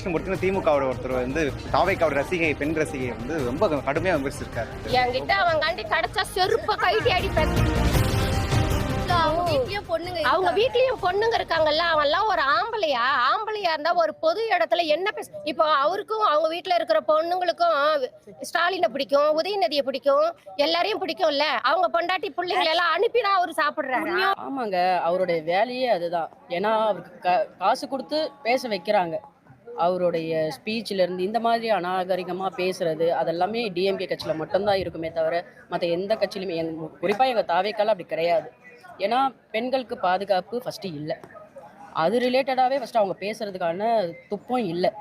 கிருஷ்ணமூர்த்தின்னு திமுகவோட ஒருத்தர் வந்து தாவைக்காவோட ரசிகை பெண் ரசிகை வந்து ரொம்ப கடுமையாக விமர்சிச்சிருக்காரு. என்கிட்ட அவங்காண்டி கிடைச்சா செருப்ப கைட்டி அடிப்பேன். அவங்க வீட்லயும் பொண்ணுங்க இருக்காங்கல்ல, அவன்லாம் ஒரு ஆம்பளையா இருந்தா ஒரு பொது இடத்துல என்ன பேச. இப்போ அவருக்கும் அவங்க வீட்டுல இருக்கிற பொண்ணுங்களுக்கும் ஸ்டாலினை பிடிக்கும், உதயநிதியை பிடிக்கும், எல்லாரையும் பிடிக்கும்ல. அவங்க பொண்டாட்டி பிள்ளைங்களை எல்லாம் அனுப்பிதான் அவரு சாப்பிடுறாரு. ஆமாங்க, அவருடைய வேலையே அதுதான். ஏன்னா அவருக்கு காசு கொடுத்து பேச வைக்கிறாங்க. அவருடைய ஸ்பீச்ல இருந்து இந்த மாதிரி அநாகரிகமாக பேசுறது அதெல்லாமே டிஎம்கே கட்சியில் மட்டும்தான் இருக்குமே தவிர மற்ற எந்த கட்சியிலுமே குறிப்பாக எங்கள் தாவேக்கால அப்படி கிடையாது. ஏன்னா பெண்களுக்கு பாதுகாப்பு ஃபஸ்ட்டு இல்லை. அது ரிலேட்டடாகவே ஃபஸ்ட்டு அவங்க பேசுகிறதுக்கான துப்பம் இல்லை.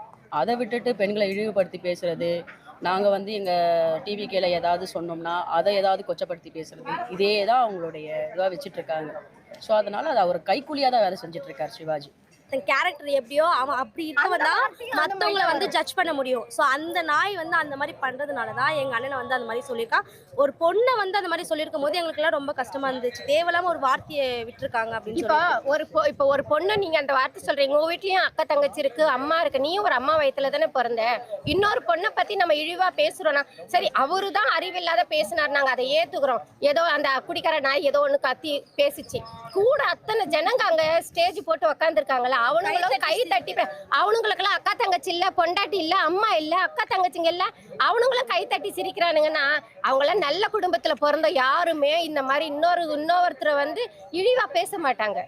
அதை விட்டுட்டு பெண்களை இழிவுபடுத்தி பேசுகிறது, நாங்கள் வந்து எங்கள் டிவிக்கேல ஏதாவது சொன்னோம்னா அதை ஏதாவது கொச்சப்படுத்தி பேசுகிறது, இதே தான் அவங்களுடைய இதாக வச்சிட்ருக்காங்க. ஸோ அதனால் அது அவர் கைக்கூலியாக தான் வேலை செஞ்சிட்ருக்கார் சிவாஜி. கேரக்டர் எப்படியோ அவன் அப்படி இருக்கவன் தான் மற்றவங்களை வந்து ஜட்ஜ் பண்ண முடியும். ஸோ அந்த நாய் வந்து அந்த மாதிரி பண்ணுறதுனால தான் எங்கள் அண்ணனை வந்து அந்த மாதிரி சொல்லியிருக்கான். ஒரு பொண்ணை வந்து அந்த மாதிரி சொல்லியிருக்கும் போது எங்களுக்குலாம் ரொம்ப கஷ்டமாக இருந்துச்சு. தேவையில்லாம ஒரு வார்த்தையை விட்டுருக்காங்க அப்படின்னு. இப்போ ஒரு பொண்ணு நீங்கள் அந்த வார்த்தை சொல்கிறீங்க, உங்கள் வீட்லேயும் அக்கா தங்கச்சி இருக்குது, அம்மா இருக்குது, நீயும் ஒரு அம்மா வயிற்றுல தானே பிறந்த. இன்னொரு பொண்ணை பற்றி நம்ம இழிவாக பேசுகிறோன்னா சரி, அவரு தான் அறிவில்லாத பேசினார், நாங்கள் அதை ஏற்றுக்கிறோம். ஏதோ அந்த குடிக்கார நாய் ஏதோ ஒன்று கத்தி பேசிச்சு கூட, அத்தனை ஜனங்க அங்கே ஸ்டேஜ் போட்டு உக்காந்துருக்காங்களா, அவனுங்களும் கை தட்டி. அவனுங்களுக்கெல்லாம் அக்கா தங்கச்சி இல்ல, பொண்டாட்டி இல்ல, அம்மா இல்ல, அக்கா தங்கச்சிங்க இல்ல, அவனுங்களும் கை தட்டி சிரிக்கிறானுங்கன்னா அவங்களாம் நல்ல குடும்பத்துல பிறந்த யாருமே இந்த மாதிரி இன்னொருத்தரை வந்து இழிவா பேச மாட்டாங்க.